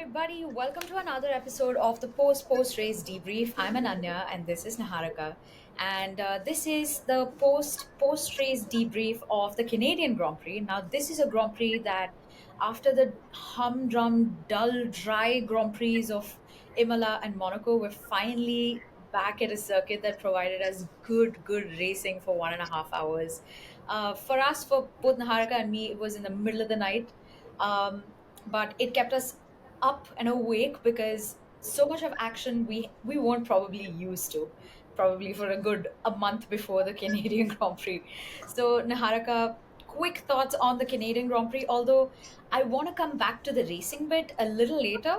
everybody. Welcome to another episode of the Post Post-Race Debrief. I'm Ananya, and this is Naharika. And this is the Post-Race Debrief of the Canadian Grand Prix. Now, this is a Grand Prix that, after the humdrum, dull, dry Grand Prix of Imola and Monaco, we're finally back at a circuit that provided us good racing for 1.5 hours. For us, for both Naharika and me, it was in the middle of the night. But it kept us up and awake because so much of action we weren't probably used to, probably for a month before the Canadian Grand Prix. So Naharika, quick thoughts on the Canadian Grand Prix, although I want to come back to the racing bit a little later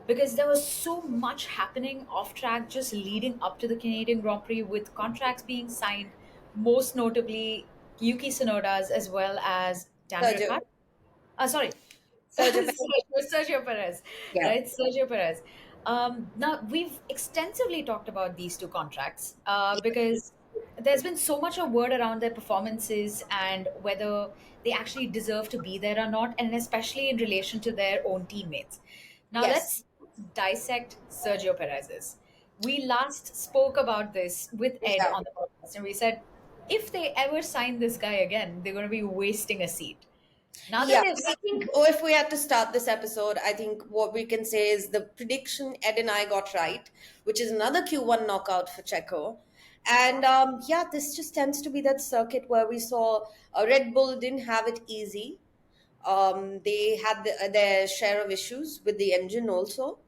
because there was so much happening off track just leading up to the Canadian Grand Prix with contracts being signed, most notably Yuki Tsunoda's as well as Daniel Sergio, Ricciardo. Sorry, Sergio, Sergio Perez, yeah, right? Sergio Perez. Now, we've extensively talked about these two contracts because there's been so much of word around their performances and whether they actually deserve to be there or not, and especially in relation to their own teammates. Now, yes, let's dissect Sergio Perez's. We last spoke about this with Ed yeah, on the podcast, and we said if they ever sign this guy again, they're going to be wasting a seat. Now that yeah. they've I think if we had to start this episode, I think what we can say is the prediction Ed and I got right, which is another Q1 knockout for Checo. And yeah, this just tends to be that circuit where we saw Red Bull didn't have it easy. They had their share of issues with the engine also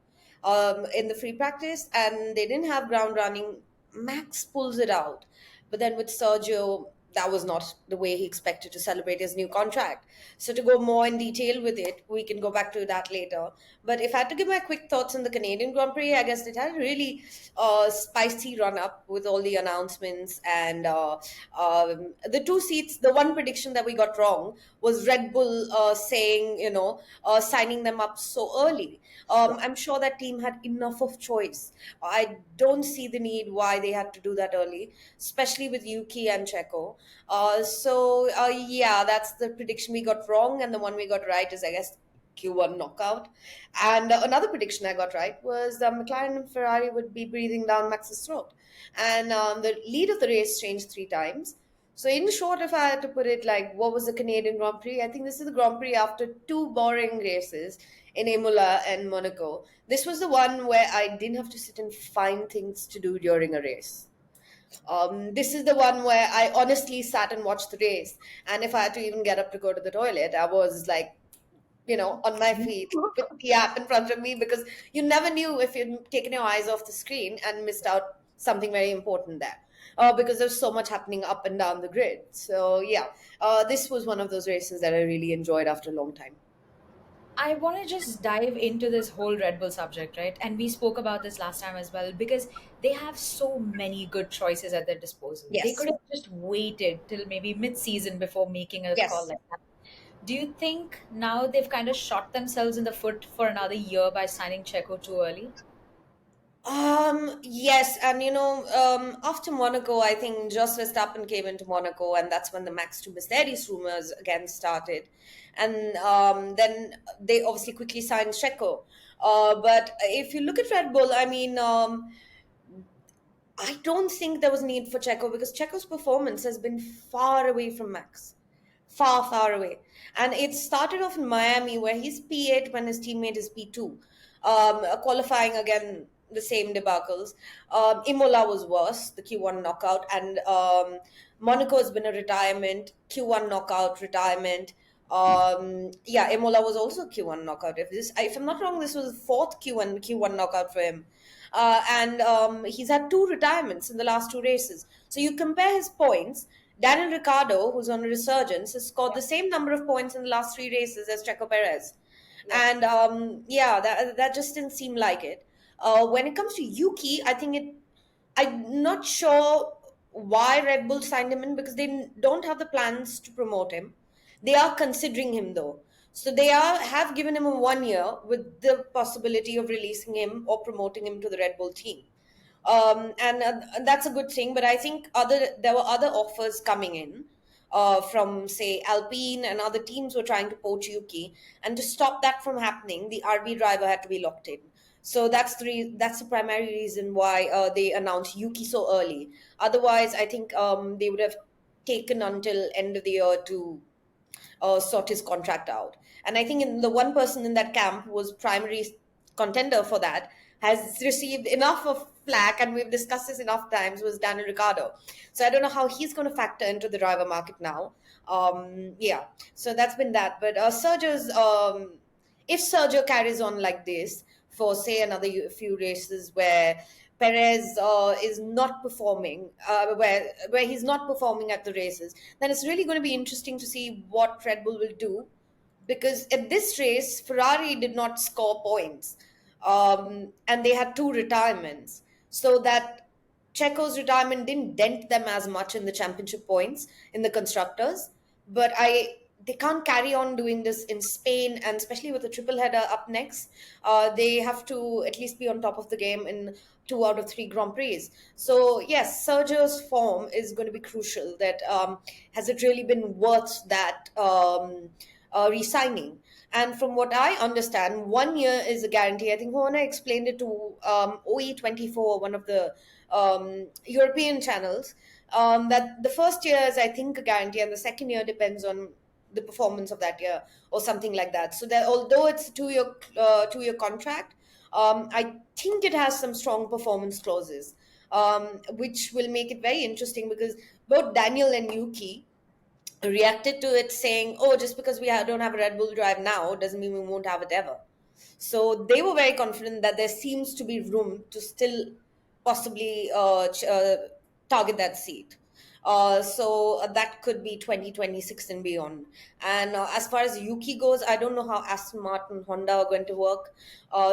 in the free practice, and they didn't have ground running. Max pulls it out, but then with Sergio, that was not the way he expected to celebrate his new contract. So to go more in detail with it, we can go back to that later. But if I had to give my quick thoughts on the Canadian Grand Prix, I guess it had a really spicy run up with all the announcements and the two seats. The one prediction that we got wrong was Red Bull saying, signing them up so early. I'm sure that team had enough of choice. I don't see the need why they had to do that early, especially with Yuki and Checo. Yeah, that's the prediction we got wrong, and the one we got right is, I guess, Q1 knockout. And another prediction I got right was that McLaren and Ferrari would be breathing down Max's throat. And the lead of the race changed three times. So, in short, if I had to put it like, what was the Canadian Grand Prix? I think this is the Grand Prix after two boring races in Imola and Monaco. This was the one where I didn't have to sit and find things to do during a race. This is the one where I honestly sat and watched the race. And if I had to even get up to go to the toilet, I was like, on my feet with the app in front of me because you never knew if you'd taken your eyes off the screen and missed out something very important there. Because there's so much happening up and down the grid. So, yeah, this was one of those races that I really enjoyed after a long time. I want to just dive into this whole Red Bull subject, right? And we spoke about this last time as well because they have so many good choices at their disposal. They Yes. could have just waited till maybe mid-season before making a call Yes. like that. Do you think now they've kind of shot themselves in the foot for another year by signing Checo too early? Yes, and after Monaco, I think just Verstappen came into Monaco, and that's when the Max to Mercedes rumors again started. And then they obviously quickly signed Checo. But if you look at Red Bull, I mean, I don't think there was need for Checo because Checo's performance has been far away from Max. Far away. And it started off in Miami where he's P8 when his teammate is P2. Qualifying again, the same debacles. Imola was worse, the Q1 knockout. And Monaco has been a retirement, Q1 knockout, retirement. Yeah, Imola was also Q1 knockout. If I'm not wrong, this was the fourth Q1 knockout for him. And he's had two retirements in the last two races. So you compare his points. Daniel Ricciardo, who's on a resurgence, has scored the same number of points in the last three races as Checo Perez. Yes. And yeah, that just didn't seem like it. When it comes to Yuki, I'm not sure why Red Bull signed him in because they don't have the plans to promote him. They are considering him though. So they have given him a 1 year with the possibility of releasing him or promoting him to the Red Bull team. And that's a good thing. But I think there were other offers coming in. from say Alpine and other teams were trying to poach Yuki, and to stop that from happening, the RB driver had to be locked in. So that's the primary reason why they announced Yuki so early. Otherwise, I think they would have taken until end of the year to sort his contract out. And I think in the one person in that camp who was primary contender for that has received enough of flack, and we've discussed this enough times, was Daniel Ricciardo. So I don't know how he's going to factor into the driver market now. Yeah, so that's been that. But if Sergio carries on like this for say another few races where Perez is not performing, where he's not performing at the races, then it's really going to be interesting to see what Red Bull will do, because at this race Ferrari did not score points, and they had two retirements, so that Checo's retirement didn't dent them as much in the championship points in the constructors. But I they can't carry on doing this in Spain, and especially with the triple header up next, they have to at least be on top of the game in 2 out of 3 Grand Prix. So yes, Sergio's form is going to be crucial. That has it really been worth that re-signing? And from what I understand, 1 year is a guarantee. I think Horner explained it to OE24, one of the European channels, that the first year is, I think, a guarantee, and the second year depends on the performance of that year or something like that. So that although it's a 2 year contract, I think it has some strong performance clauses, which will make it very interesting, because both Daniel and Yuki reacted to it saying, "Oh, just because don't have a Red Bull drive now doesn't mean we won't have it ever." So they were very confident that there seems to be room to still possibly target that seat. So that could be 2026 and beyond. And as far as Yuki goes, I don't know how Aston Martin, Honda are going to work.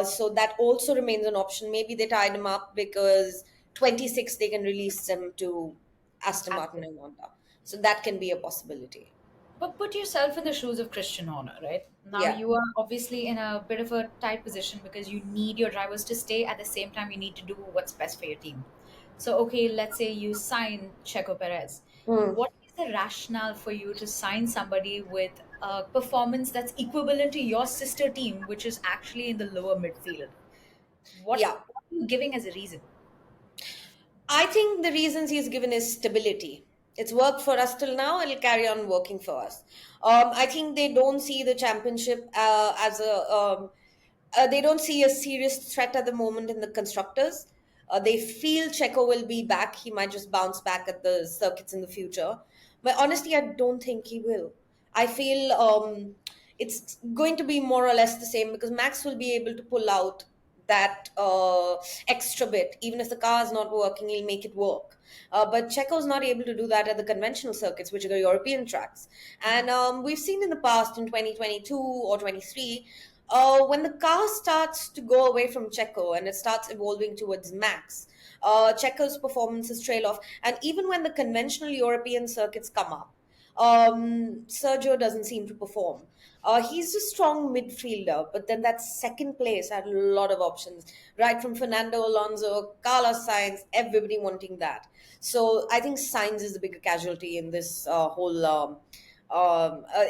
So that also remains an option. Maybe they tied him up because 26 they can release them to Aston Martin and Honda. So that can be a possibility. But put yourself in the shoes of Christian Horner, right? Now Yeah. you are obviously in a bit of a tight position because you need your drivers to stay. At the same time, you need to do what's best for your team. So, okay, let's say you sign Checo Perez. Hmm. What is the rationale for you to sign somebody with a performance that's equivalent to your sister team, which is actually in the lower midfield? Yeah. What are you giving as a reason? I think the reasons he's given is stability. It's worked for us till now, it'll carry on working for us. I think they don't see the championship as they don't see a serious threat at the moment in the constructors. They feel Checo will be back. He might just bounce back at the circuits in the future. But honestly, I don't think he will. I feel it's going to be more or less the same, because Max will be able to pull out that extra bit. Even if the car is not working, he'll make it work. But Checo's not able to do that at the conventional circuits, which are the European tracks. And we've seen in the past, in 2022 or 23, when the car starts to go away from Checo and it starts evolving towards Max, Checo's performances trail off. And even when the conventional European circuits come up, Sergio doesn't seem to perform. He's a strong midfielder, but then that second place had a lot of options, right from Fernando Alonso, Carlos Sainz, everybody wanting that. So I think Sainz is the bigger casualty in this whole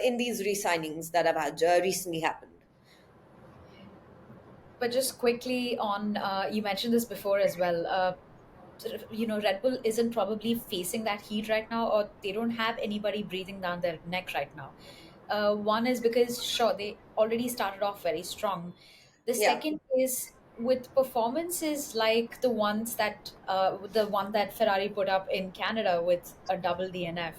in these re-signings that have recently happened. But just quickly on, you mentioned this before as well. Sort of, Red Bull isn't probably facing that heat right now, or they don't have anybody breathing down their neck right now. One is because, sure, they already started off very strong. The Yeah. second is with performances like the one that Ferrari put up in Canada with a double DNF.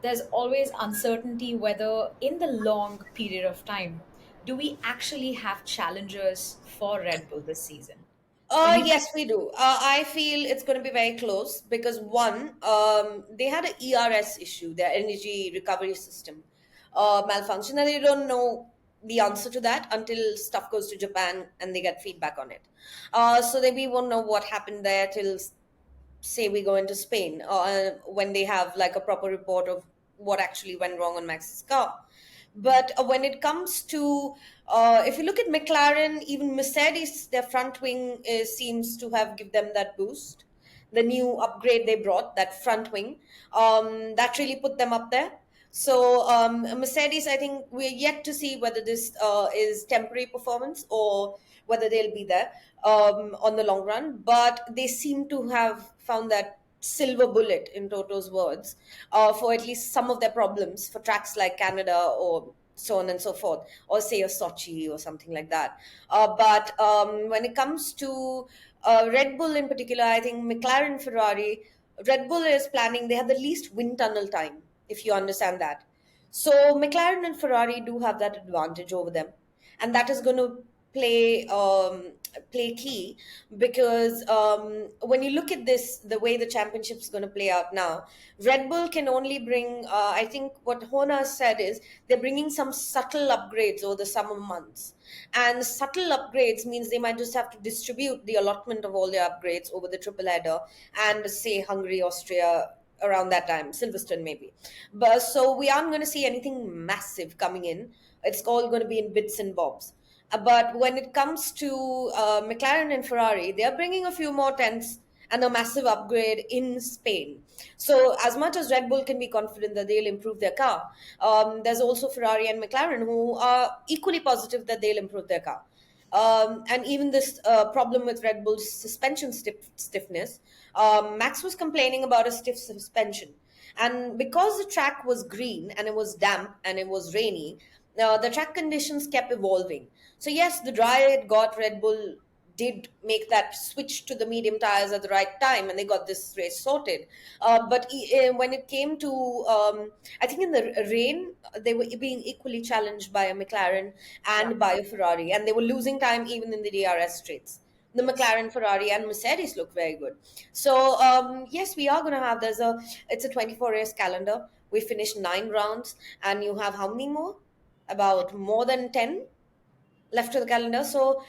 There's always uncertainty whether, in the long period of time, do we actually have challengers for Red Bull this season? When you Yes, we do. I feel it's going to be very close because one, they had an ERS issue, their energy recovery system malfunction, and they don't know the answer to that until stuff goes to Japan and they get feedback on it. So we won't know what happened there till say we go into Spain, when they have like a proper report of what actually went wrong on Max's car. But when it comes to, if you look at McLaren, even Mercedes, their front wing seems to have give them that boost. the new upgrade they brought, that front wing, that really put them up there. So Mercedes, I think we're yet to see whether this is temporary performance or whether they'll be there on the long run. But they seem to have found that silver bullet, in Toto's words, for at least some of their problems for tracks like Canada or so on and so forth, or say a Sochi or something like that. But when it comes to Red Bull in particular, I think McLaren, Ferrari, Red Bull is planning, they have the least wind tunnel time, if you understand that. So McLaren and Ferrari do have that advantage over them, and that is going to play key, because when you look at this, the way the championship is going to play out now, Red Bull can only bring. I think what Hona said is they're bringing some subtle upgrades over the summer months, and subtle upgrades means they might just have to distribute the allotment of all their upgrades over the triple header and say Hungary, Austria, around that time, Silverstone maybe. But so we aren't going to see anything massive coming in. It's all going to be in bits and bobs. But when it comes to McLaren and Ferrari, they are bringing a few more tenths and a massive upgrade in Spain. So, as much as Red Bull can be confident that they'll improve their car, there's also Ferrari and McLaren who are equally positive that they'll improve their car. And even this problem with Red Bull's suspension stiffness, Max was complaining about a stiff suspension. And because the track was green and it was damp and it was rainy, the track conditions kept evolving. So, yes, the dry it got, Red Bull did make that switch to the medium tires at the right time, and they got this race sorted. But when it came to, I think in the rain, they were being equally challenged by a McLaren and by a Ferrari, and they were losing time even in the DRS straights. The McLaren, Ferrari, and Mercedes look very good. So yes, we are going to have. It's a 24 race calendar. We finished 9 rounds, and you have how many more? About more than 10 left to the calendar. So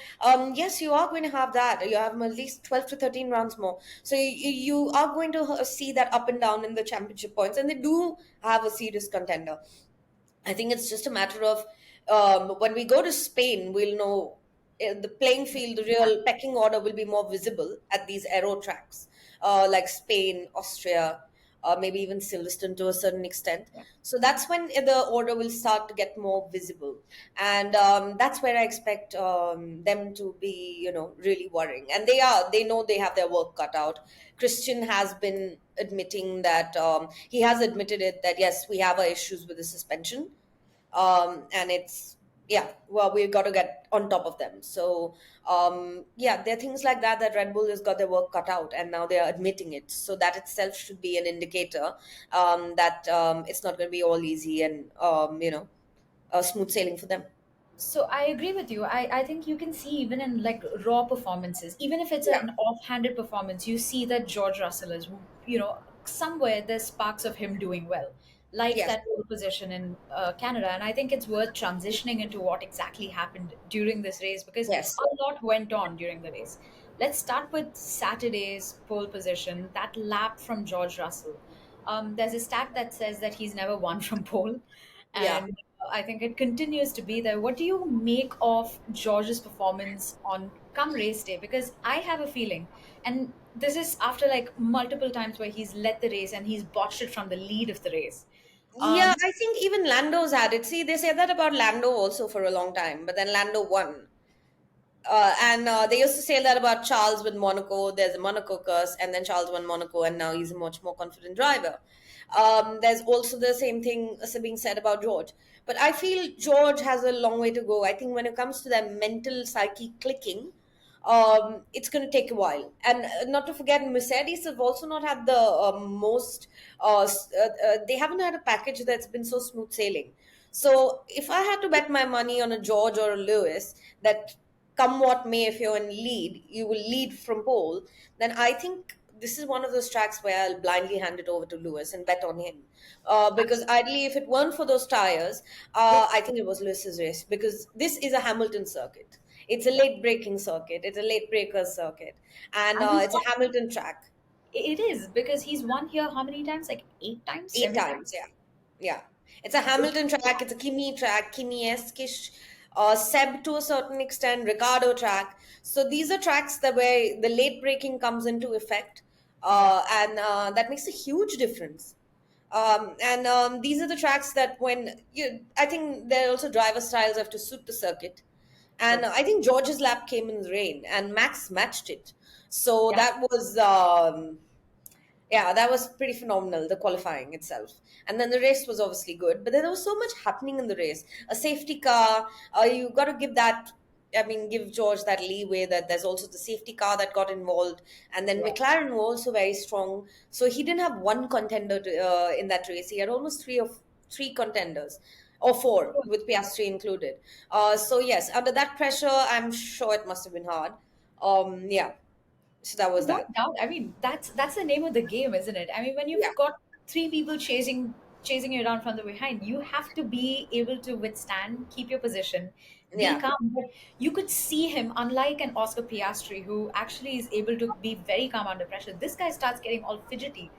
yes, you are going to have that. You have at least 12 to 13 rounds more. So you are going to see that up and down in the championship points, and they do have a serious contender. I think it's just a matter of when we go to Spain, we'll know the playing field, the real pecking order will be more visible at these aero tracks like Spain, Austria, maybe even Silverstone to a certain extent. So that's when the order will start to get more visible. And that's where I expect them to be, really worrying. And they are, they know they have their work cut out. Christian has been admitting that, he has admitted it, that yes, we have our issues with the suspension, and it's, yeah, well, we've got to get on top of them. So yeah, there are things like that, that Red Bull has got their work cut out, and now they are admitting it. So that itself should be an indicator that it's not going to be all easy and smooth sailing for them. So I agree with you. I think you can see even in like raw performances, even if it's Yeah. an offhanded performance, you see that George Russell is, somewhere there's sparks of him doing well, like Yes. that pole position in Canada. And I think it's worth transitioning into what exactly happened during this race, because Yes. a lot went on during the race. Let's start with Saturday's pole position, that lap from George Russell. There's a stat that says that he's never won from pole, Yeah. and I think it continues to be there. What do you make of George's performance on come race day? Because I have a feeling, and this is after like multiple times where he's led the race and he's botched it from the lead of the race. Yeah, Um, I think even Lando's had it. See, they said that about Lando also for a long time, but then Lando won. And they used to say that about Charles with Monaco. There's a Monaco curse, and then Charles won Monaco, and now he's a much more confident driver. There's also the same thing being said about George. But I feel George has a long way to go. I think when it comes to that mental psyche clicking, it's going to take a while. And not to forget, Mercedes have also not had the most, they haven't had a package that's been so smooth sailing. So if I had to bet my money on a George or a Lewis, that come what may, if you're in lead, you will lead from pole, then I think this is one of those tracks where I'll blindly hand it over to Lewis and bet on him. Because ideally, if it weren't for those tires, I think it was Lewis's race, because this is a Hamilton circuit. It's a late braking circuit. It's a late breaker circuit. And and he's it's a won, Hamilton track. it is because he's won here how many times? Like 8 times, Eight 7 times? times, yeah. Yeah. It's a Hamilton track, it's a Kimi track, Kimi-esque-ish, Seb to a certain extent, Ricardo track. So these are tracks that where the late braking comes into effect. and that makes a huge difference. And these are the tracks that I think there are also driver styles have to suit the circuit. And True. I think George's lap came in the rain, and Max matched it. So Yeah. that was yeah, that was pretty phenomenal, the qualifying itself. And then the race was obviously good, but there was so much happening in the race. A safety car, you got to give that, I mean, give George that leeway that there's also the safety car that got involved. And then Yeah. McLaren were also very strong. So he didn't have one contender in that race. He had almost three contenders. Or four, with Piastri included. So yes, under that pressure, I'm sure it must have been hard. Yeah, so that was No that. doubt. I mean, that's the name of the game, isn't it? I mean, when Yeah, you've got three people chasing you down from the behind, you have to be able to withstand, keep your position, be yeah. calm. But you could see him, unlike an Oscar Piastri, who actually is able to be very calm under pressure. This guy starts getting all fidgety.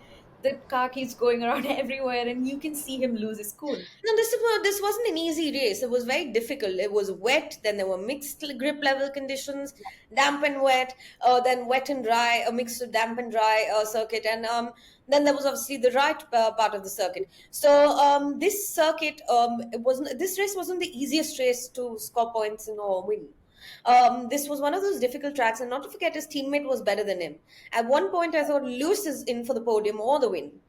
The car keeps going around everywhere, and you can see him lose his cool. No, this wasn't an easy race. It was very difficult. It was wet. Then there were mixed grip level conditions, damp and wet. Then wet and dry, a mix of damp and dry circuit, and then there was obviously the right part of the circuit. So this circuit, it wasn't. This race wasn't the easiest race to score points in or win. This was one of those difficult tracks, and not to forget, his teammate was better than him. At one point, I thought Lewis is in for the podium or the win.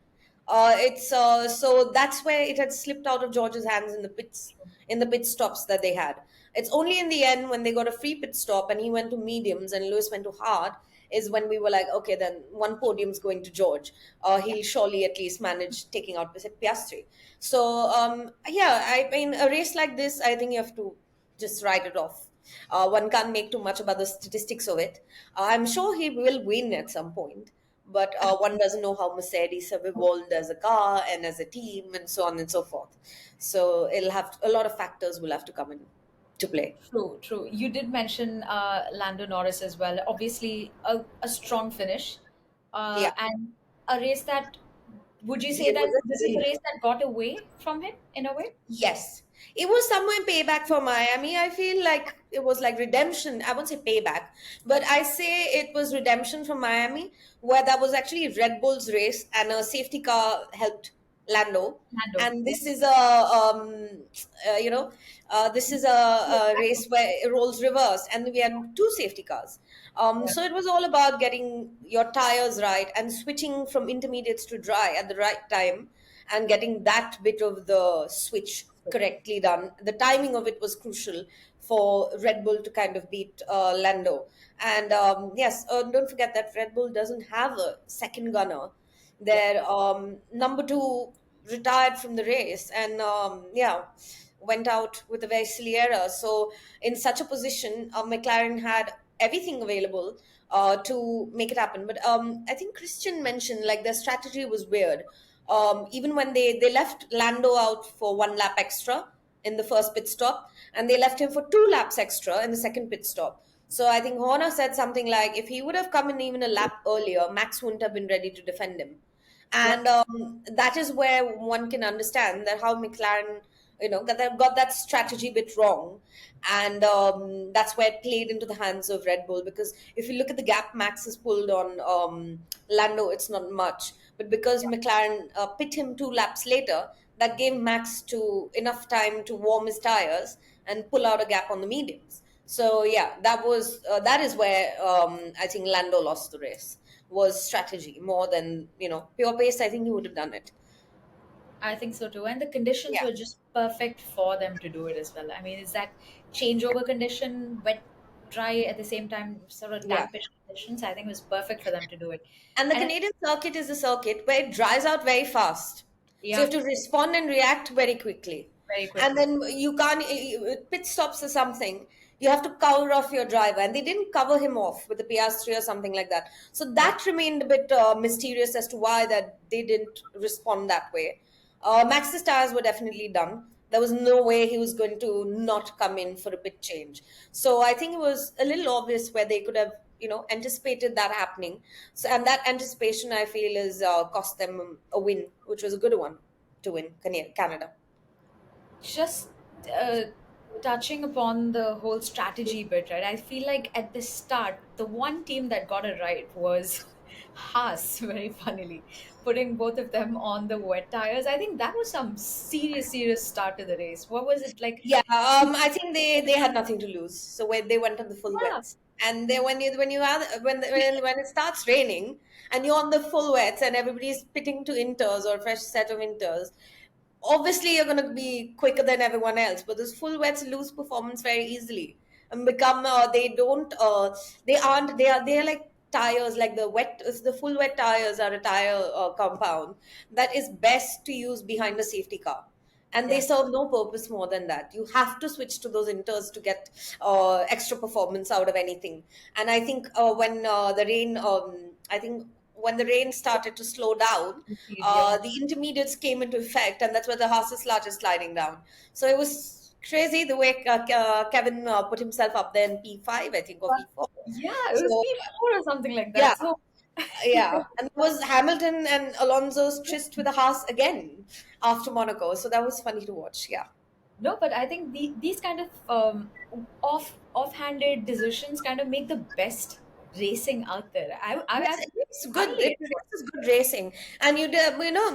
It's So that's where it had slipped out of George's hands in the pit stops that they had. It's only in the end when they got a free pit stop and he went to mediums and Lewis went to hard is when we were like, okay, then one podium's going to George. Yeah, He'll surely at least manage taking out Piastri. So yeah, I mean, a race like this, I think you have to just write it off. One can't make too much about the statistics of it. I'm sure he will win at some point, but one doesn't know how Mercedes have evolved as a car and as a team and so on and so forth. So it'll have a lot of factors will have to come in to play. true, true. You did mention Lando Norris as well. Obviously, a strong finish, Yeah, and a race that, would you say it that was this is a a race that got away from him in a way? Yes. It was somewhere payback for Miami. I feel like it was like redemption. I won't say payback, but I say it was redemption from Miami, where that was actually Red Bull's race and a safety car helped Lando. Lando. And Yeah. this is you know, this is a race where it roles reversed, and we had two safety cars. Yeah. So it was all about getting your tires right and switching from intermediates to dry at the right time and getting that bit of the switch correctly done. The timing of it was crucial for Red Bull to kind of beat Lando. And yes, don't forget that Red Bull doesn't have a second gunner. Yeah. Their number two retired from the race and yeah, went out with a very silly error. So in such a position, McLaren had everything available to make it happen. But I think Christian mentioned like their strategy was weird. Even when they left Lando out for one lap extra in the first pit stop, and they left him for two laps extra in the second pit stop. So I think Horner said something like, if he would have come in even a lap earlier, Max wouldn't have been ready to defend him. Yeah. And that is where one can understand that how McLaren, got that strategy bit wrong, and that's where it played into the hands of Red Bull. Because if you look at the gap Max has pulled on Lando, it's not much, but because McLaren pit him two laps later, that gave Max to enough time to warm his tires and pull out a gap on the mediums. So yeah, that is where I think Lando lost the race, was strategy more than pure pace. I think he would have done it. I think so too. And the conditions Yeah, were just perfect for them to do it as well. I mean, is that changeover condition, wet, dry at the same time, sort of yeah. dampish conditions? I think it was perfect for them to do it. And the And Canadian circuit is a circuit where it dries out very fast. So you yeah, have to respond and react very quickly. very And quickly. then you can't, pit stops or something, you have to cover off your driver. And they didn't cover him off with the Piastri or something like that. So Yeah. that remained a bit mysterious as to why that they didn't respond that way. Max's tires were definitely done. There was no way he was going to not come in for a pit change. So I think it was a little obvious where they could have, anticipated that happening. So, and that anticipation, I feel, is cost them a win, which was a good one to win Canada. Just uh, touching upon the whole strategy bit, right? I feel like at the start, the one team that got it right was Haas, very funnily, putting both of them on the wet tires. I think that was some serious start to the race. What was it like? Yeah, I think they had nothing to lose, so when they went on the full Yeah, wets, and they when you are when it starts raining and you're on the full wets and everybody's pitting to inters or fresh set of inters, obviously you're going to be quicker than everyone else. But those full wets lose performance very easily and become they are like tires, like the full wet tires are a tire compound that is best to use behind a safety car, and they yeah, serve no purpose more than that. You have to switch to those inters to get extra performance out of anything. And I think when the rain I think when the rain started to slow down, indeed, yeah. the intermediates came into effect, and that's where the Haas started sliding down. So it was crazy the way Kevin put himself up there in P5, I think, or But P4. yeah, it was So P4 or something like yeah, that. So yeah, and it was Hamilton and Alonso's tryst with the Haas again after Monaco. So that was funny to watch. Yeah. no, but I think these kind of offhanded decisions kind of make the best racing out there. Yes, I it's good. finally It's good racing, and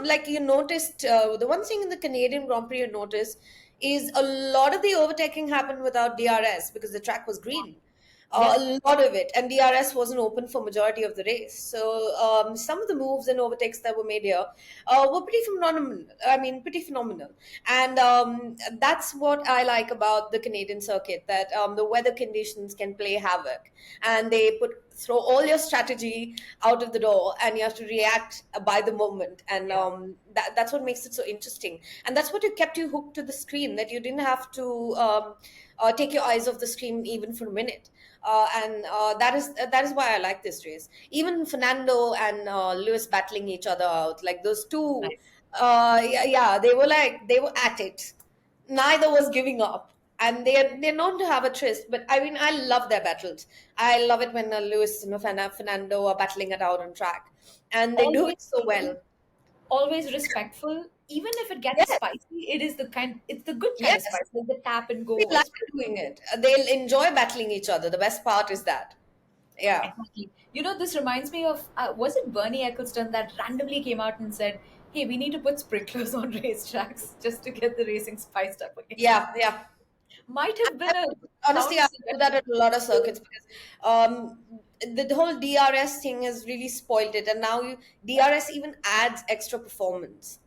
like you noticed, the one thing in the Canadian Grand Prix you noticed is a lot of the overtaking happened without DRS because the track was green. yeah, A lot of it, and DRS wasn't open for majority of the race. So some of the moves and overtakes that were made here were pretty phenomenal. I mean, pretty phenomenal, and that's what I like about the Canadian circuit. That the weather conditions can play havoc, and they throw all your strategy out of the door, and you have to react by the moment. And yeah. that's what makes it so interesting, and that's what kept you hooked to the screen. That you didn't have to take your eyes off the screen even for a minute. And that is why I like this race. Even Fernando and Lewis battling each other out, like those two. Nice. Yeah, they were at it. Neither was giving up, and they're known to have a tryst. But I mean, I love their battles. I love it when Lewis and Fernando are battling it out on track, and they do Always it so well. always respectful. Even if it gets Yes, spicy, it's the good kind of yes, spice, like the tap and they go. like It's doing it. They'll enjoy battling each other. The best part is that. Yeah. exactly. You know, this reminds me of was it Bernie Ecclestone that randomly came out and said, "Hey, we need to put sprinklers on racetracks just to get the racing spiced up again." Yeah, yeah. Might have I been a honestly, sound I do that suggestion. at a lot of circuits because the whole DRS thing has really spoiled it, and now DRS even adds extra performance.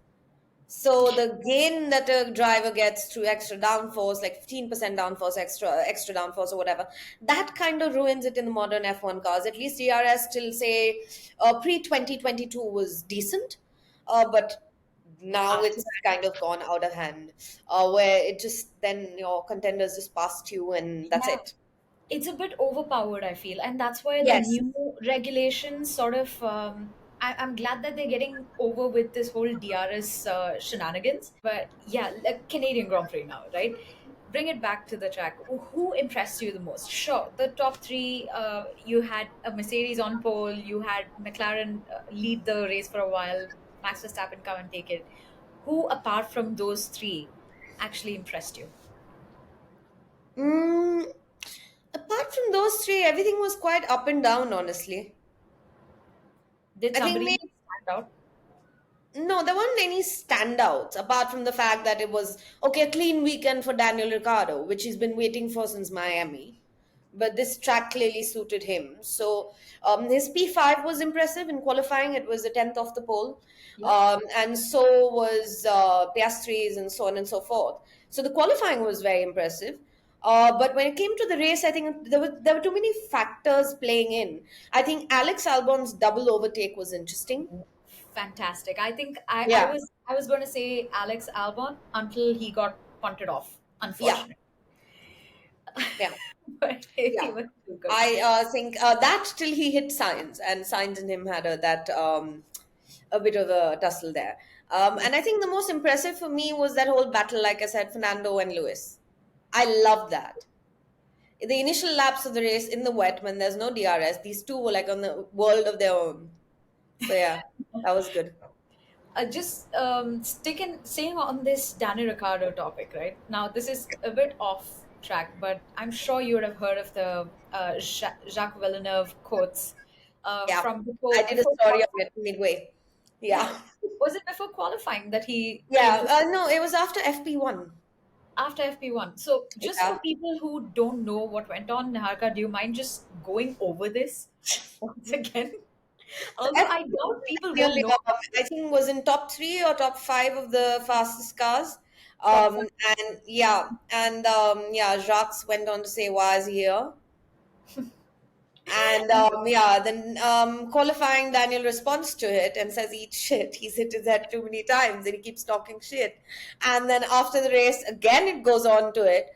So the gain that a driver gets through extra downforce, like 15% downforce, extra downforce or whatever, that kind of ruins it in the modern F1 cars. At least DRS still say pre 2022 was decent, but now After it's that, kind of gone out of hand, where it just then your contenders just pass you and that's yeah, it. it's a bit overpowered, I feel, and that's why the Yes. new regulations sort of. I'm glad that they're getting over with this whole DRS shenanigans. But yeah, like Canadian Grand Prix now, right? Bring it back to the track. Who impressed you the most? Sure, the top three. You had a Mercedes on pole. You had McLaren lead the race for a while. Max Verstappen come and take it. Who, apart from those three, actually impressed you? Mm, apart from those three, everything was quite up and down, honestly. Did I think somebody they stand out? No, there weren't any standouts apart from the fact that it was okay, a clean weekend for Daniel Ricciardo, which he's been waiting for since Miami. But this track clearly suited him. So his P5 was impressive in qualifying. It was the 10th off the pole. Yeah. And so was Piastri's and so on and so forth. So the qualifying was very impressive. But when it came to the race, I think there were too many factors playing in. I think Alex Albon's double overtake was interesting. Fantastic. I think Yeah, I was going to say Alex Albon until he got punted off, yeah, unfortunately. yeah, But he yeah. was too good. I think that till he hit Science, and Science and him had that a bit of a tussle there. And I think the most impressive for me was that whole battle, like I said, Fernando and Lewis. I love that. The initial laps of the race in the wet when there's no DRS, these two were like on the world of their own. So yeah, that was good. Just staying on this Danny Ricciardo topic, right? Now, this is a bit off track, but I'm sure you would have heard of the Jacques Villeneuve quotes. Yeah, from I did a before story on qualifying. it midway. Yeah, Yeah. was it before qualifying that he came Yeah, to no, it was after FP1. after FP1? So, just for Yeah. people who don't know what went on, Niharika, do you mind just going over this once again? So Although I FP1, doubt people won't really, know I think was in top three or top five of the fastest cars. top five. And yeah, and yeah, Jacques went on to say, "Why is he here?" And yeah, then qualifying, Daniel responds to it and says, "Eat shit." He's hit his head too many times and he keeps talking shit. And then after the race, again, it goes on to it.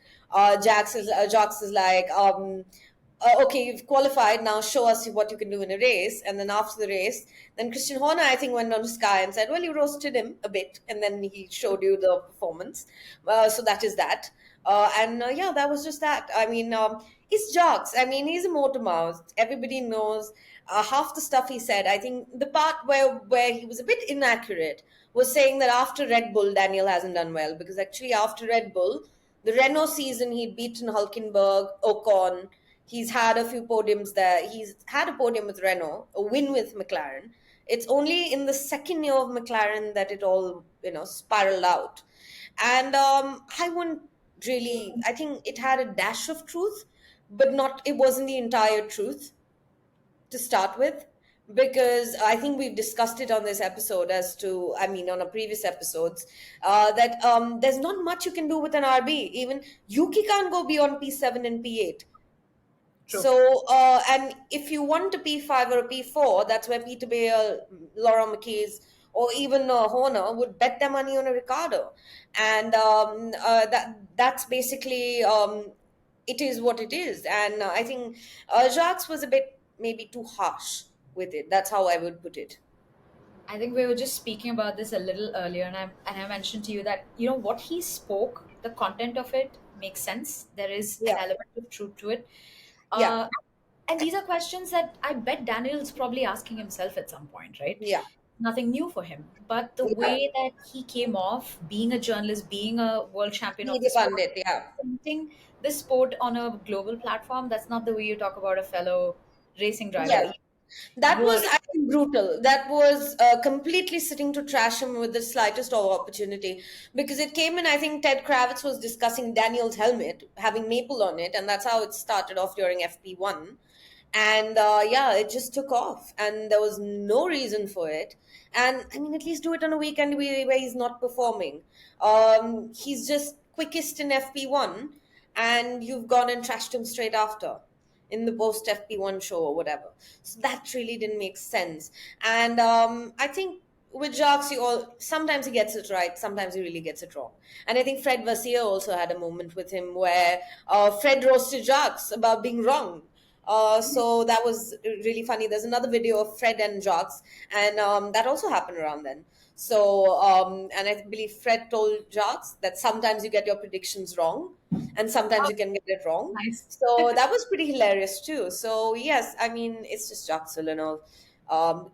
Jax is like, okay, you've qualified. Now show us what you can do in a race. And then after the race, then Christian Horner, I think, went on to Sky and said, well, you roasted him a bit. And then he showed you the performance. So that is that. And yeah, that was just that. I mean, he's jokes. I mean, he's a motor mouth. Everybody knows half the stuff he said. I think the part where he was a bit inaccurate was saying that after Red Bull, Daniel hasn't done well because actually after Red Bull, the Renault season, he'd beaten Hulkenberg, Ocon. He's had a few podiums there. He's had a podium with Renault, a win with McLaren. It's only in the second year of McLaren that it all, spiraled out. And I wouldn't really, I think it had a dash of truth, but not, it wasn't the entire truth to start with. Because I think we've discussed it on this episode as to, I mean, on our previous episodes, that there's not much you can do with an RB. Even Yuki can't go beyond P7 and P8. True. So, and if you want a P5 or a P4, that's where Peter Bayer, Laura McKees, or even Horner would bet their money on a Ricardo. And that's basically, it is what it is. And I think Jacques was a bit maybe too harsh with it. That's how I would put it. I think we were just speaking about this a little earlier, and I mentioned to you that what he spoke, the content of it makes sense. There is an Yeah, element of truth to it, yeah, uh, and these are questions that I bet Daniel's probably asking himself at some point, right? yeah, Nothing new for him, but the yeah. way that he came off, being a journalist, being a world champion of Media the sport, pundit, yeah. presenting this sport on a global platform, that's not the way you talk about a fellow racing driver. Yeah. That You are was, I think, brutal. That was completely sitting to trash him with the slightest of opportunity because it came in. I think Ted Kravitz was discussing Daniel's helmet having maple on it, and that's how it started off during FP1. And yeah, it just took off, and there was no reason for it. And I mean, at least do it on a weekend where he's not performing. He's just quickest in FP1, and you've gone and trashed him straight after in the post FP1 show or whatever. So that really didn't make sense. And I think with Jacques, sometimes he gets it right, sometimes he really gets it wrong. And I think Fred Vassier also had a moment with him where Fred roasted Jacques about being wrong. So that was really funny. There's another video of Fred and Jacques, and that also happened around then. So, and I believe Fred told Jacques that sometimes you get your predictions wrong, and sometimes you can get it wrong. nice. So that was pretty hilarious too. So yes, I mean it's just Jacques Villeneuve.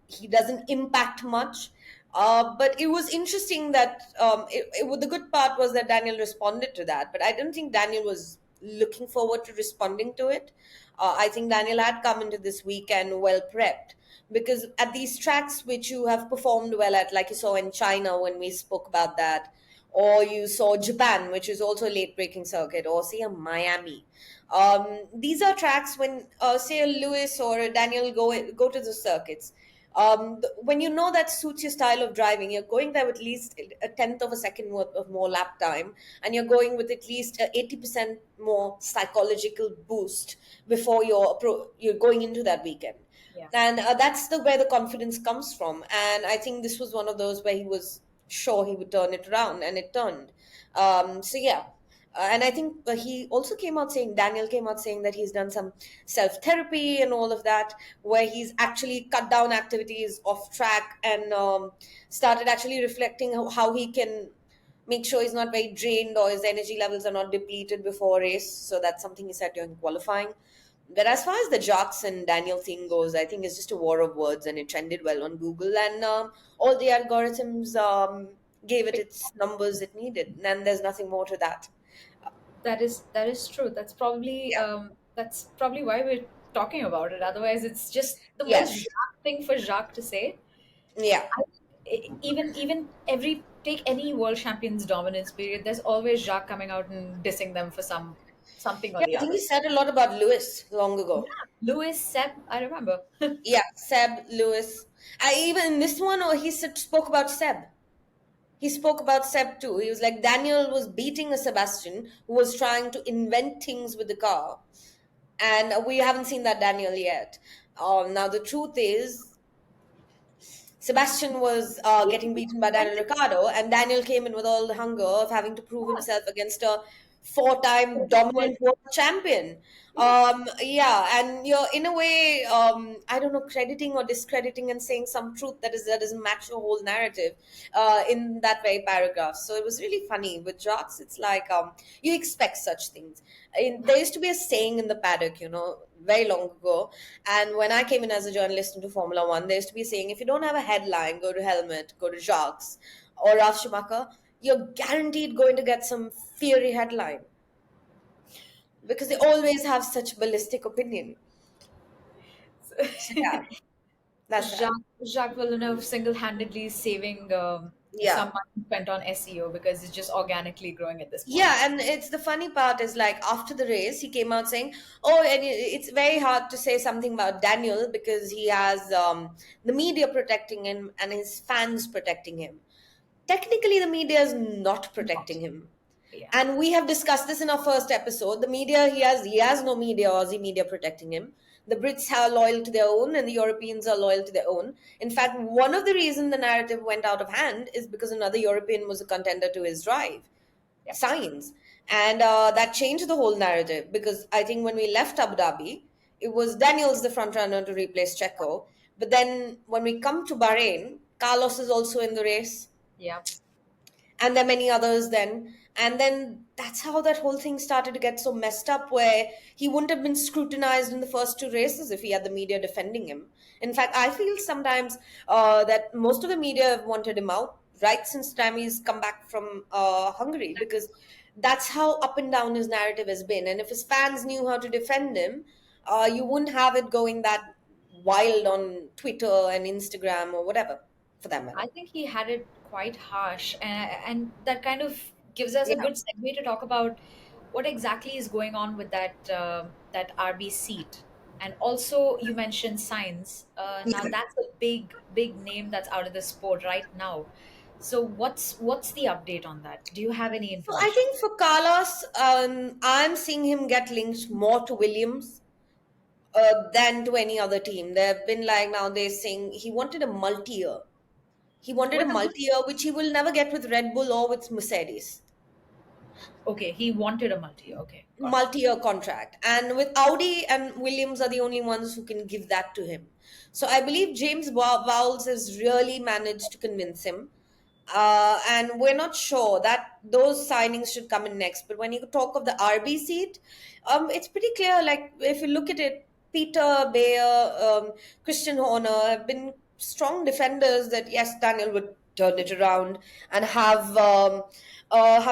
He doesn't impact much, but it was interesting that the good part was that Daniel responded to that. But I don't think Daniel was looking forward to responding to it. I think Daniel had come into this weekend well prepped because at these tracks which you have performed well at, like you saw in China when we spoke about that, or you saw Japan, which is also a late breaking circuit, or say a Miami. These are tracks when, say, a Lewis or a Daniel go to the circuits. When you know that suits your style of driving, you're going there with at least a tenth of a second worth of more lap time, and you're going with at least a 80% more psychological boost before you're going into that weekend. Yeah. And that's where the confidence comes from. And I think this was one of those where he was sure he would turn it around, and it turned. So yeah. And I think Daniel came out saying that he's done some self therapy and all of that, where he's actually cut down activities off track and started actually reflecting how he can make sure he's not very drained or his energy levels are not depleted before a race. So that's something he said during qualifying. But as far as the Jacques and Daniel thing goes, I think it's just a war of words, and it trended well on Google, and all the algorithms gave it its numbers it needed, and there's nothing more to that. That is true. That's probably Yeah, why we're talking about it. Otherwise, it's just the most Yes. Jacques thing for Jacques to say. Yeah. Even every take any world champions dominance period, there's always Jacques coming out and dissing them for something or Yeah, the I think he other. said a lot about Lewis long Yeah, ago. Lewis, Seb, I remember. Yeah, Seb, Lewis. I even in this one, or spoke about Seb. He spoke about Seb too. He was like Daniel was beating a Sebastian who was trying to invent things with the car, and we haven't seen that Daniel yet. Now the truth is, Sebastian was He getting beaten by Daniel invented Ricciardo, and Daniel came in with all the hunger of having to prove himself against a four-time world. dominant world champion. Yeah. Yeah, and you're in a way, I don't know, crediting or discrediting and saying some truth that doesn't match your whole narrative in that very paragraph. So it was really funny. With Jacques, it's like you expect such things. There used to be a saying in the paddock, very long ago. And when I came in as a journalist into Formula One, there used to be a saying, if you don't have a headline, go to Helmet, go to Jacques or Ralf Schumacher, you're guaranteed going to get some fiery headline because they always have such ballistic opinion. So yeah, that's that. Jacques Villeneuve single-handedly saving Yeah. some money spent on SEO because it's just organically growing at this point. Yeah, and it's the funny part is like after the race, he came out saying, "Oh, and it's very hard to say something about Daniel because he has the media protecting him and his fans protecting him. Technically, the media is not protecting Not. him, Yeah. and we have discussed this in our first episode. The media, he has no media, Aussie media protecting him. The Brits are loyal to their own, and the Europeans are loyal to their own. In fact, one of the reasons the narrative went out of hand is because another European was a contender to his drive, Yeah. Sainz, and that changed the whole narrative because I think when we left Abu Dhabi, it was Daniel's the front runner to replace Checo. But then when we come to Bahrain, Carlos is also in the race, Yeah. and there are many others then. And then that's how that whole thing started to get so messed up, where he wouldn't have been scrutinized in the first two races if he had the media defending him. In fact, I feel sometimes that most of the media have wanted him out right since the time he's come back from Hungary, because that's how up and down his narrative has been. And if his fans knew how to defend him, you wouldn't have it going that wild on Twitter and Instagram or whatever, for that matter. I think he had it quite harsh, and that kind of gives us a Yeah. good segue to talk about what exactly is going on with that RB seat. And also, you mentioned Science. Now, Yeah. that's a big name that's out of the sport right now. So, what's the update on that? Do you have any So I information? think for Carlos, I'm seeing him get linked more to Williams than to any other team. There have been like now they're saying he wanted a multi-year. He wanted a With a multi-year, which he will never get with Red Bull or with Mercedes. Okay, he wanted a multi. Okay, got it. Multi-year contract, and with Audi and Williams are the only ones who can give that to him. So I believe James Vowles has really managed to convince him, and we're not sure that those signings should come in next. But when you talk of the RB seat, it's pretty clear. Like if you look at it, Peter Bayer, Christian Horner have been strong defenders that yes, Daniel would turn it around and have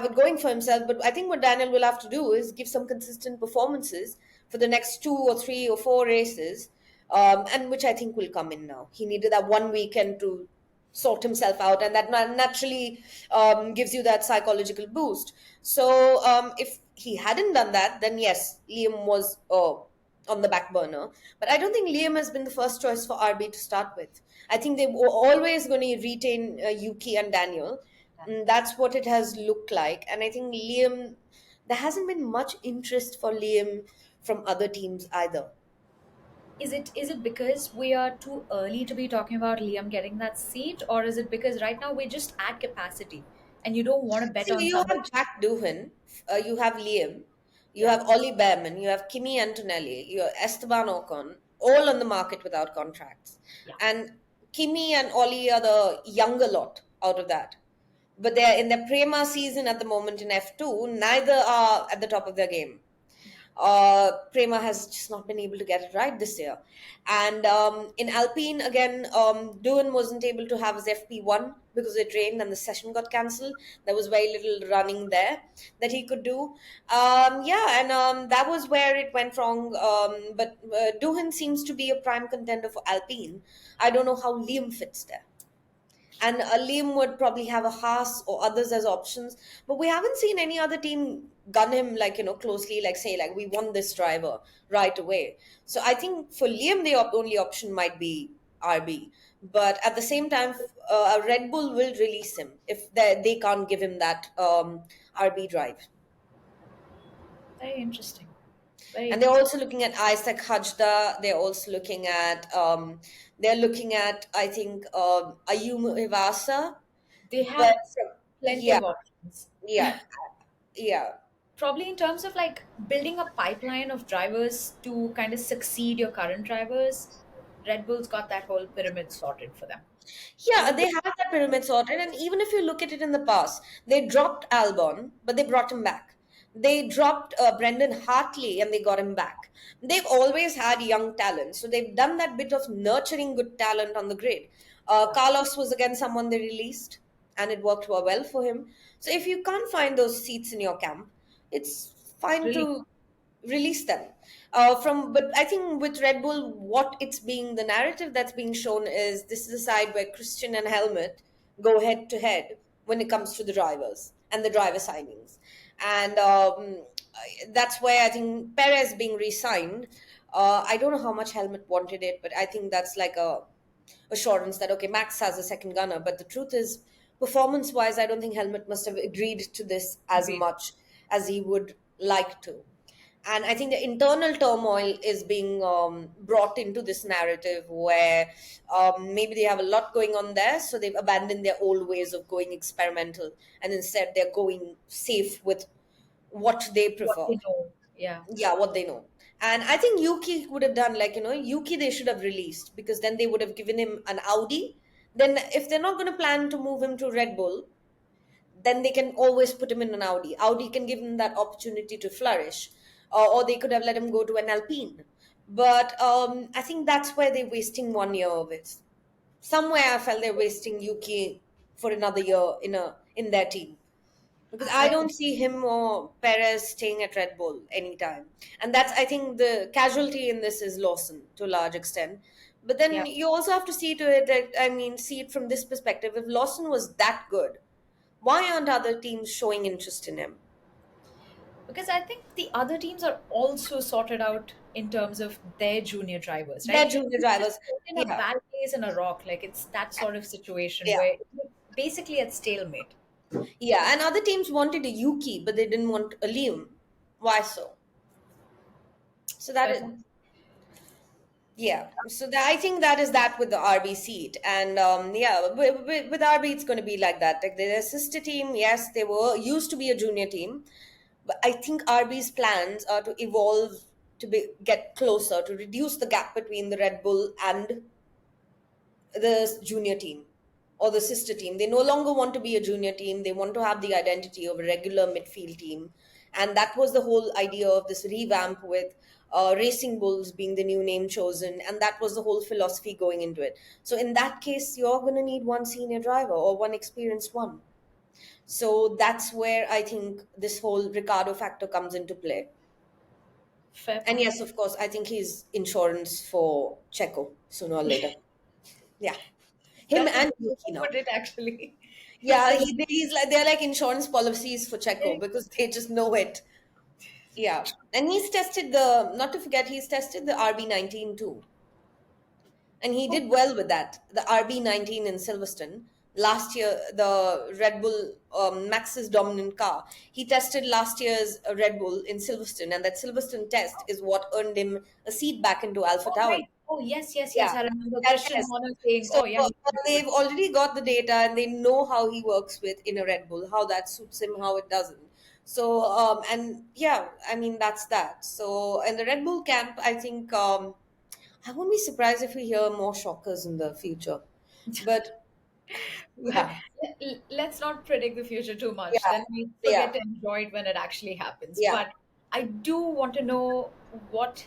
it going for himself. But I think what Daniel will have to do is give some consistent performances for the next 2 or 3 or 4 races, and which I think will come in now. He needed that one weekend to sort himself out, and that naturally gives you that psychological boost. So if he hadn't done that, then yes, Liam was on the back burner. But I don't think Liam has been the first choice for RB to start with. I think they were always going to retain Yuki and Daniel. That's what it has looked like. And I think Liam, there hasn't been much interest for Liam from other teams either. Is it because we are too early to be talking about Liam getting that seat, or is it because right now we're just at capacity and you don't want to bet See, on you somebody? have Jack Doohan, you have Liam, you Yeah, have Ollie Behrman, you have Kimi Antonelli, you have Esteban Ocon, all on the market without contracts. yeah. And Kimi and Ollie are the younger lot out of that. But they're in their Prema season at the moment in F2, neither are at the top of their game. Prema has just not been able to get it right this year. And in Alpine, again, Doohan wasn't able to have his FP1 because it rained and the session got cancelled. There was very little running there that he could do. Yeah, and that was where it went wrong. But Doohan seems to be a prime contender for Alpine. I don't know how Liam fits there. And Liam would probably have a Haas or others as options, but we haven't seen any other team gun him like closely, like say like we want this driver right away. So I think for Liam the only option might be RB, but at the same time, Red Bull will release him if they can't give him that RB drive. Very interesting. Very And they're interesting. also looking at Isaac Hajda. They're looking at I think Ayumu Ivasa. They But have plenty yeah, of options. yeah, yeah, Probably in terms of like building a pipeline of drivers to kind of succeed your current drivers, Red Bull's got that whole pyramid sorted for them. yeah. Even They have that pyramid sorted, and even if you look at it in the past, they dropped Albon, but they brought him back. They dropped Brendan Hartley, and they got him back. They've always had young talent, so they've done that bit of nurturing good talent on the grid. Carlos was again someone they released, and it worked well for him. So if you can't find those seats in your camp, it's fine really, to release them from. But I think with Red Bull, what it's being the narrative that's being shown is this is a side where Christian and Helmut go head to head when it comes to the drivers and the driver signings. And that's where I think Perez being re-signed, I don't know how much Helmut wanted it, but I think that's like a assurance that okay, Max has a second gunner. But the truth is, performance wise, I don't think Helmut must have agreed to this as agreed. much as he would like to. And I think the internal turmoil is being brought into this narrative where maybe they have a lot going on there, so they've abandoned their old ways of going experimental, and instead they're going safe with what they What prefer. they know. Yeah. Yeah, what they know. And I think Yuki would have done like Yuki they should have released, because then they would have given him an Audi. Then if they're not going to plan to move him to Red Bull, then they can always put him in an Audi. Audi can give him that opportunity to flourish, or they could have let him go to an Alpine. But I think that's where they're wasting 1 year of it. Somewhere I felt they're wasting Yuki for another year in their team, because I I don't see him or Perez staying at Red Bull anytime. And that's, I think, the casualty in this is Lawson to a large extent. But then yeah. you also have to see to it that, I mean, see it from this perspective. If Lawson was that good, why aren't other teams showing interest in him? Because I think the other teams are also sorted out in terms of their junior drivers, They're right? junior It's just drivers. put in a Yeah, bad place in a rock. Like it's that sort of situation yeah, where you're basically at stalemate. yeah. And other teams wanted a Yuki, but they didn't want a Liam. Why so? So that Fair is, point. yeah, so I think that is that with the RB seat, and yeah, with RB it's going to be like that. Like their sister team, yes, they were used to be a junior team, but I think RB's plans are to evolve to get closer to reduce the gap between the Red Bull and the junior team or the sister team. They no longer want to be a junior team. They want to have the identity of a regular midfield team. And that was the whole idea of this revamp with Racing Bulls being the new name chosen. And that was the whole philosophy going into it. So, in that case, you're going to need one senior driver or one experienced one. So, that's where I think this whole Ricardo factor comes into play. Fair And point. yes, of course, I think he's insurance for Checo sooner or later. Yeah. Him That's a and good way Yuki to now. put it, actually. He's Yeah, the he's like they're like insurance policies for Checo one. because they just know it. Yeah, and he's tested the not to forget he's tested the RB19 too, and he Oh, did well with that. The RB19 in Silverstone last year, the Red Bull Max's dominant car. He tested last year's Red Bull in Silverstone, and that Silverstone test is what earned him a seat back into Alpha oh, Tauri. right. Oh, yes, yes, yes. Yeah, I remember that Christian test. Horner saying, So "Oh, yeah, he's very good." they've already got the data and they know how he works with in a Red Bull, how that suits him, how it doesn't. So and yeah, I mean that's that. So in the Red Bull camp, I think I won't be surprised if we hear more shockers in the future. But But yeah, let's not predict the future too much. yeah, Then we yeah, forget to enjoy it when it actually happens. yeah, But I do want to know what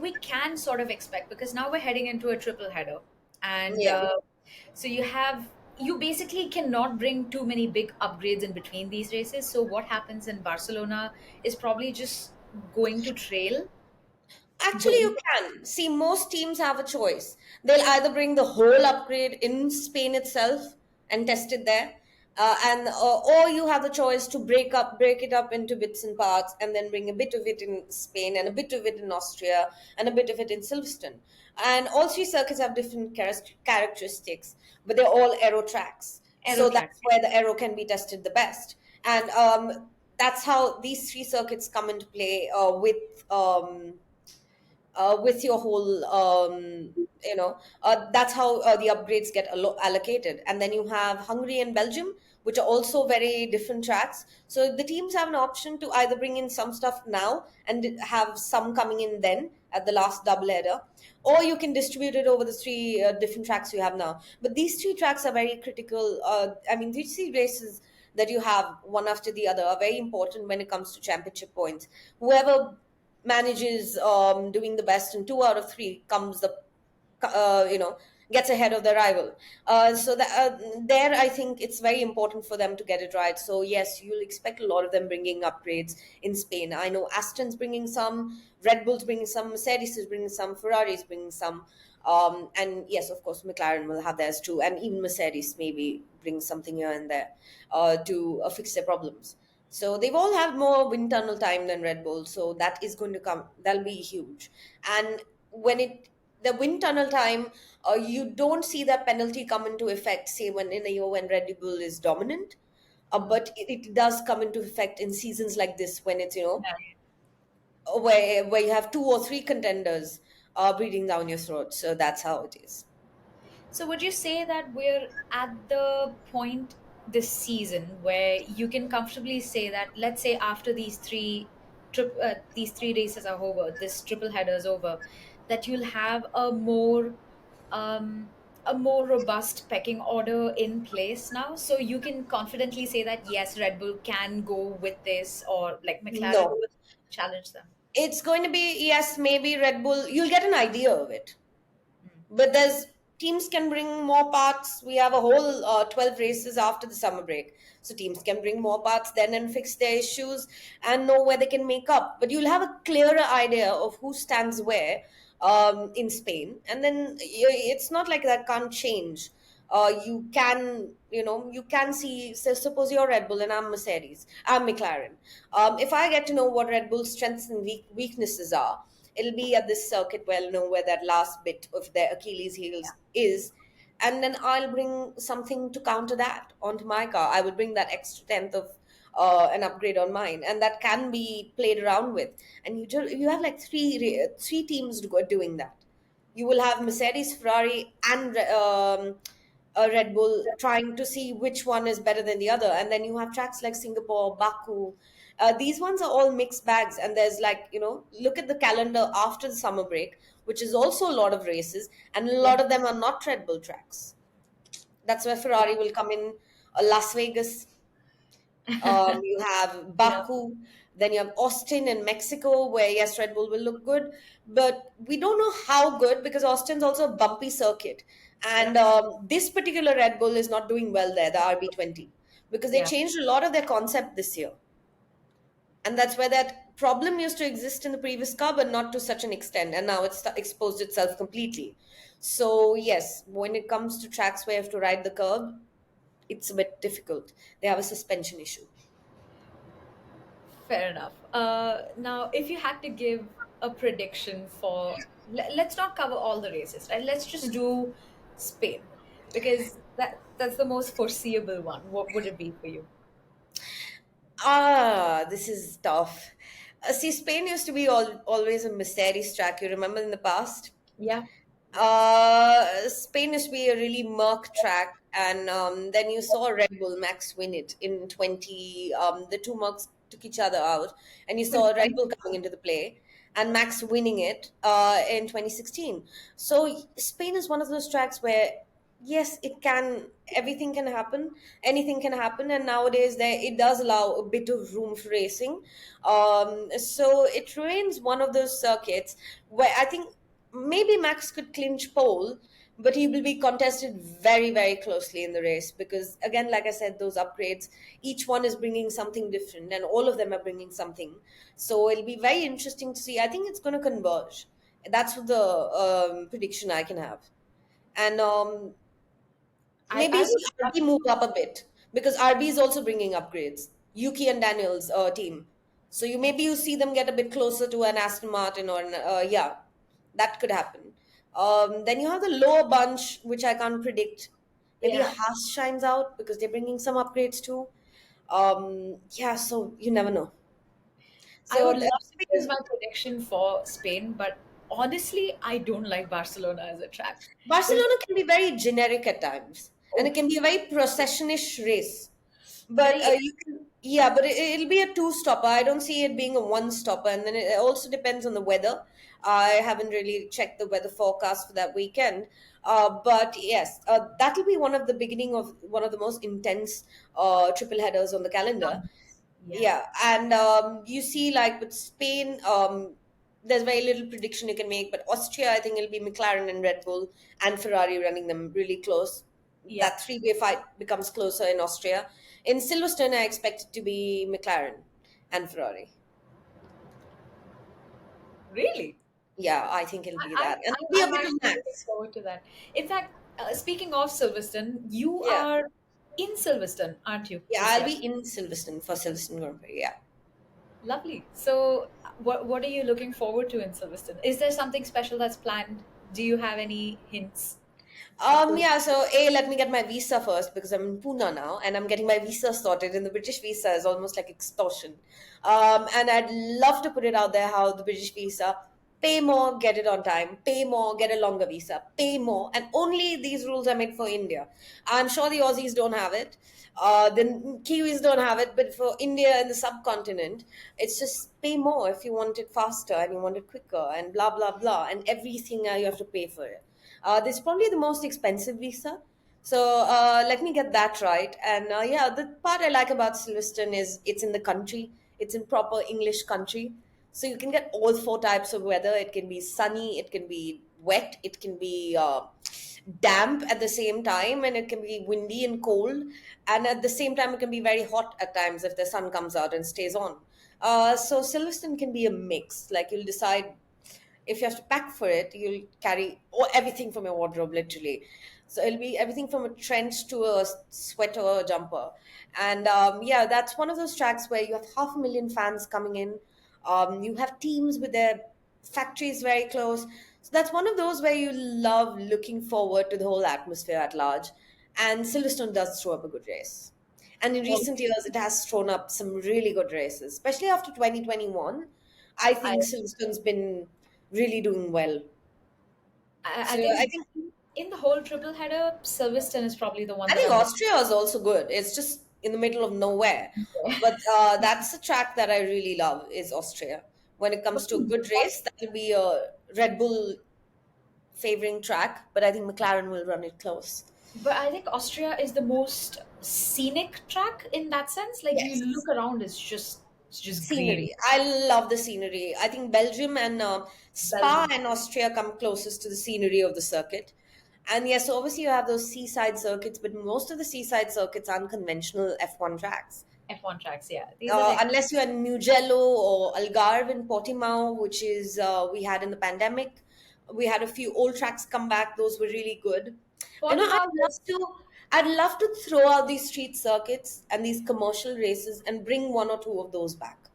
we can sort of expect, because now we're heading into a triple header, and Yeah. so you basically cannot bring too many big upgrades in between these races. So what happens in Barcelona is probably just going to trail Actually, going. you can. See, most teams have a choice. They'll either bring the whole upgrade in Spain itself and test it there, or you have the choice to break it up into bits and parts, and then bring a bit of it in Spain and a bit of it in Austria and a bit of it in Silverstone. And all three circuits have different characteristics, but they're all aero tracks. Aero So that's tracks. where the aero can be tested the best. And that's how these three circuits come into play with your whole that's how the upgrades get allocated. And then you have Hungary and Belgium, which are also very different tracks, so the teams have an option to either bring in some stuff now and have some coming in then at the last double header, or you can distribute it over the three different tracks you have now. But these three tracks are very critical. I mean, these three races that you have one after the other are very important when it comes to championship points. Whoever manages doing the best in two out of three comes the gets ahead of the rival. So that there, I think it's very important for them to get it right. So yes, you'll expect a lot of them bringing upgrades in Spain. I know Aston's bringing some, Red Bull's bringing some, Mercedes is bringing some, Ferrari's bringing some, and yes, of course, McLaren will have theirs too, and even Mercedes maybe bring something here and there to fix their problems. So they've all had more wind tunnel time than Red Bull, so that is going to come. That'll be huge. And when it the wind tunnel time, you don't see that penalty come into effect, say when in a year when Red Bull is dominant. But it does come into effect in seasons like this when it's where you have two or three contenders breathing down your throat. So that's how it is. So would you say that we're at the point this season where you can comfortably say that, let's say after these three races are over, this triple header is over, that you'll have um, a more robust pecking order in place now, so you can confidently say that yes, Red Bull can go with this, or like McLaren No, will challenge them. it's going to be, yes, maybe Red Bull. You'll get an idea of it. Mm. But there's teams can bring more parts. We have a whole 12 races after the summer break, so teams can bring more parts then and fix their issues and know where they can make up. But you'll have a clearer idea of who stands where in Spain, and then it's not like that can't change. You can see, so suppose you're Red Bull and I'm Mercedes, I'm McLaren. If I get to know what Red Bull's strengths and weaknesses are, it'll be at this circuit where know where that last bit of their Achilles heels is, and then I'll bring something to counter that onto my car. I will bring that extra tenth of an upgrade on mine, and that can be played around with. And you have like three teams doing that. You will have Mercedes, Ferrari, and Red Bull trying to see which one is better than the other. And then you have tracks like Singapore, Baku. These ones are all mixed bags. And there's like, look at the calendar after the summer break, which is also a lot of races. And a Yeah. lot of them are not Red Bull tracks. That's where Ferrari will come in. Las Vegas, you have Yeah. Baku, then you have Austin in Mexico, where yes, Red Bull will look good, but we don't know how good because Austin's also a bumpy circuit. Yeah. And this particular Red Bull is not doing well there, the RB20, because they Yeah. changed a lot of their concept this year. And that's where that problem used to exist in the previous car, but not to such an extent. And now it's exposed itself completely. So, yes, when it comes to tracks where you have to ride the curb, it's a bit difficult. They have a suspension issue. Fair enough. Now, if you had to give a prediction for, let's not cover all the races, right? Let's just do Spain, because that's the most foreseeable one. What would it be for you? This is tough. See, Spain used to be always a Mercedes track. You remember in the past? Yeah. Spain used to be a really murk track, and then you saw Red Bull Max win it in 20. The two Mercs took each other out, and you saw Red Bull coming into the play, and Max winning it in 2016. So Spain is one of those tracks where yes, it can. Everything can happen. Anything can happen, and nowadays there it does allow a bit of room for racing. So it remains one of those circuits where I think maybe Max could clinch pole, but he will be contested very, very closely in the race because, again, like I said, those upgrades, each one is bringing something different, and all of them are bringing something. So it'll be very interesting to see. I think it's going to converge. That's what the prediction I can have. And maybe you I see would love RB move up a bit because RB is also bringing upgrades. Yuki and Daniel's team. So you see them get a bit closer to an Aston Martin or yeah, that could happen. Then you have the lower bunch, which I can't predict. Maybe yeah. Haas shines out because they're bringing some upgrades too. Yeah, so you never know. I So would love to use my prediction for Spain, but honestly, I don't like Barcelona as a track. There's Barcelona can be very generic at times, and it oh, can be a very processionish race. But very you can, yeah, but it'll be a two-stopper. I don't see it being a one-stopper, and then it also depends on the weather. I haven't really checked the weather forecast for that weekend, but yes, that'll be one of the beginning of one of the most intense triple headers on the calendar. yeah, Yeah, and you see, like with Spain, there's very little prediction you can make. But Austria, I think it'll be McLaren and Red Bull and Ferrari running them really close. yeah. That three-way fight becomes closer in Austria. In Silverstone, I expect it to be McLaren and Ferrari. Really? Yeah, I think it'll be that, and there'll be a I'm bit of actually looking Max. forward to that. In fact, speaking of Silverstone, you Yeah, are in Silverstone, aren't you, yeah, this I'll year? be in Silverstone for Silverstone Grand Prix. Yeah. Lovely. So, what are you looking forward to in Silverstone? Is there something special that's planned? Do you have any hints of the? Yeah, so A, let me get my visa first because I'm in Pune now and I'm getting my visa sorted, and the British visa is almost like extortion. And I'd love to put it out there how the British visa pay more, get it on time, pay more, get a longer visa, pay more, and only these rules are made for India. I'm sure the Aussies don't have it, the Kiwis don't have it, but for India and the subcontinent, it's just pay more if you want it faster and you want it quicker and blah blah blah, and everything you have to pay for it. This is probably the most expensive visa. So let me get that right. And yeah, the part I like about Silverstone is it's in the country. It's in proper English country. So you can get all four types of weather. It can be sunny, it can be wet, it can be damp at the same time, and it can be windy and cold. And at the same time, it can be very hot at times if the sun comes out and stays on. So Silverstone can be a mix. Like you'll decide if you have to pack for it, you'll carry everything from your wardrobe, literally. So it'll be everything from a trench to a sweater or a jumper. And yeah, that's one of those tracks where you have 500,000 fans coming in. You have teams with their factories very close. So that's one of those where you love looking forward to the whole atmosphere at large. And Silverstone does throw up a good race. And in recent years, it has thrown up some really good races, especially after 2021. I I think Silverstone's been really doing well. I So think in the whole triple header, Silverstone is probably the one I that think I'm looking. Austria is also good. It's just in the middle of nowhere. But that's a track that I really love is Austria. When it comes to a good race, that will be a Red Bull favoring track, but I think McLaren will run it close. But I think Austria is the most scenic track in that sense. Like you Yes. look around, it's just green. Scenery. I love the scenery. I think Belgium and Spa Belgium. and Austria come closest to the scenery of the circuit. And yes, obviously you have those seaside circuits, but most of the seaside circuits are unconventional F1 tracks. F1 tracks, yeah. These are like Unless you had Mugello or Algarve in Portimao, which is we had in the pandemic. We had a few old tracks come back; those were really good. You know, Portimao. I'd love to throw out these street circuits and these commercial races and bring one or two of those back.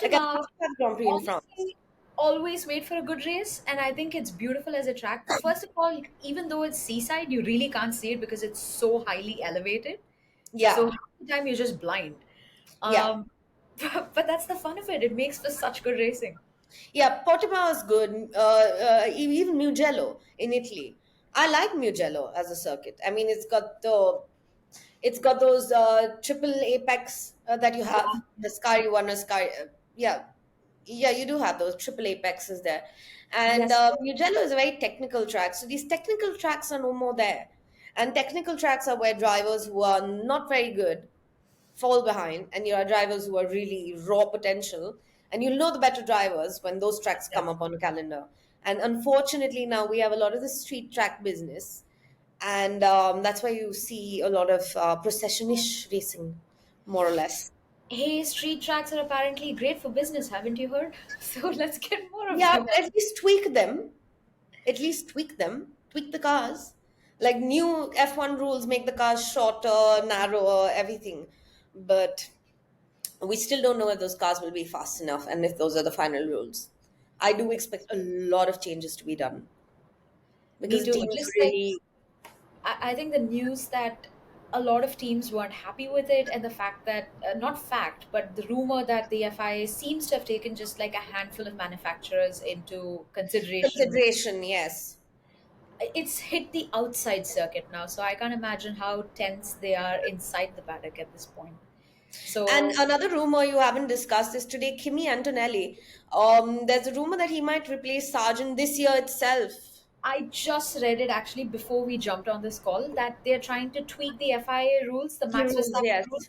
Like I'd Portimao, love to have Grand Prix in France. honestly, always made for a good race, and I think it's beautiful as a track. First of all, even though it's seaside, you really can't see it because it's so highly elevated. So Yeah, half the time you're just blind. yeah, Um, but that's the fun of it. It makes for such good racing. yeah. Portimao is good. Even Mugello in Italy. I like Mugello as a circuit. I mean, it's got those triple apex that you Yeah, have, the Sky One, Sky. Yeah, yeah, you do have those triple apexes there. And yes. Mugello is a very technical track. So these technical tracks are no more there. And technical tracks are where drivers who are not very good fall behind, and you are drivers who are really raw potential. And you'll know the better drivers when those tracks come up on a calendar. And unfortunately, now we have a lot of the street track business, and that's why you see a lot of procession-ish racing, more or less. Hey, street tracks are apparently great for business, haven't you heard? So let's get more of Yeah, them. but at least tweak them. At least tweak them. Tweak the cars. Like new F1 rules make the cars shorter, narrower, everything. But we still don't know if those cars will be fast enough and if those are the final rules. I do expect a lot of changes to be done Me because too. teams Just like really I think the news that a lot of teams weren't happy with it, and the fact that not fact, but the rumor that the FIA seems to have taken just like a handful of manufacturers into consideration. consideration, yes. It's hit the outside circuit now, so I can't imagine how tense they are inside the paddock at this point. And So another rumor you haven't discussed is today Kimi Antonelli. There's a rumor that he might replace Sargent this year itself. I just read it actually before we jumped on this call that they're trying to tweak the FIA rules, the The Max rules, Verstappen yes. rule.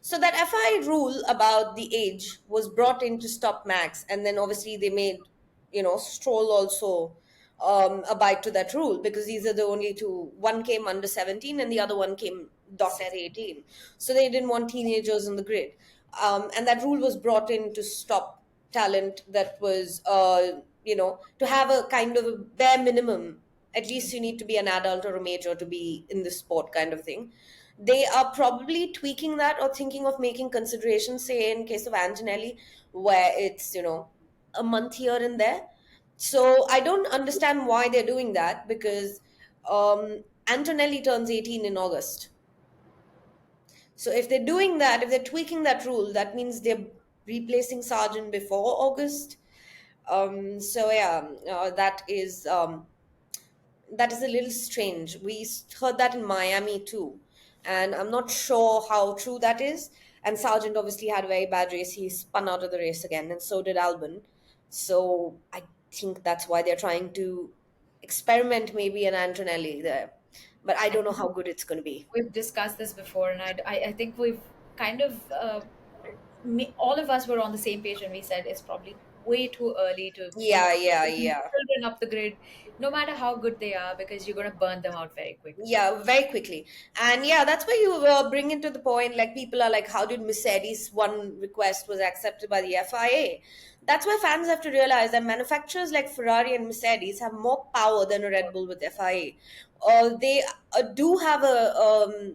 So that FI rule about the age was brought in to stop Max, and then obviously they made, Stroll also abide to that rule because these are the only two. One came under 17 and the other one came dot at 18. So they didn't want teenagers on the grid. And that rule was brought in to stop talent that was, to have a kind of a bare minimum. At least you need to be an adult or a major to be in this sport kind of thing. They are probably tweaking that or thinking of making considerations, say in case of Antonelli, where it's, a month here and there. So I don't understand why they're doing that because Antonelli turns 18 in August. So if they're doing that, if they're tweaking that rule, that means they're replacing Sargent before August. So yeah, that is a little strange. We heard that in Miami too, and I'm not sure how true that is. And Sargent obviously had a very bad race. He spun out of the race again, and so did Albon. So I think that's why they're trying to experiment maybe an Antonelli there, but I I don't know think how good it's going to be. we've discussed this before, and I think we've kind of all of us were on the same page when we said it's probably way too early to Yeah, yeah, bring yeah. children up the grid, no matter how good they are, because you're going to burn them out very quickly. Yeah, very quickly. And yeah, that's where you bring into the point. Like, people are like, how did Mercedes' one request was accepted by the FIA? That's where fans have to realize that manufacturers like Ferrari and Mercedes have more power than a Red Bull with FIA. They do have a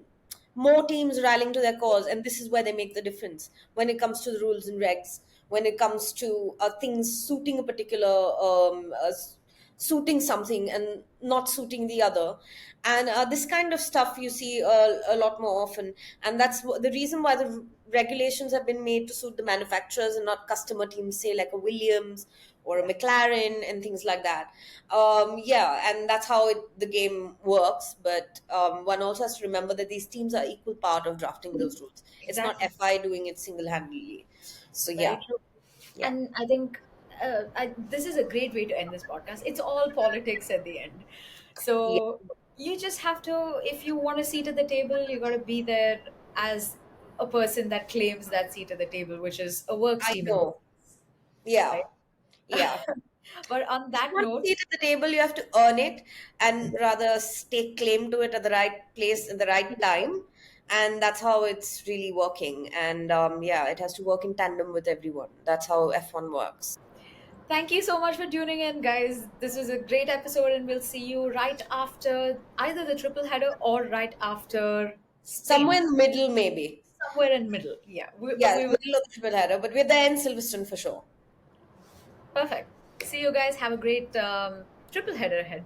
more teams rallying to their cause, and this is where they make the difference when it comes to the rules and regs. When it comes to things suiting a particular suiting something and not suiting the other, and this kind of stuff you see a lot more often, and that's the reason why the regulations have been made to suit the manufacturers and not customer teams, say like a Williams or a McLaren and things like that. Yeah, and that's how the game works. But one also has to remember that these teams are equal part of drafting those rules. It's not Exactly. FI doing it single-handedly. So Very yeah, true. yeah, And I think this is a great way to end this podcast. It's all politics at the end. yeah. So you just have to, if you want a seat at the table, you got to be there as a person that claims that seat at the table, which is a works I team in this know. case, Yeah, right? yeah. But on If you that want a note, seat at the table, you have to earn it and rather stake claim to it at the right place at the right time. And that's how it's really working. And yeah, it has to work in tandem with everyone. That's how F1 works. thank you so much for tuning in, guys. This was a great episode, and we'll see you right after either the triple header or right after Somewhere Spain. in the middle, maybe. Somewhere in middle. Yeah. But Yeah, we will. middle of the triple header, but we're there in Silverstone for sure. Perfect. See you guys. Have a great triple header ahead.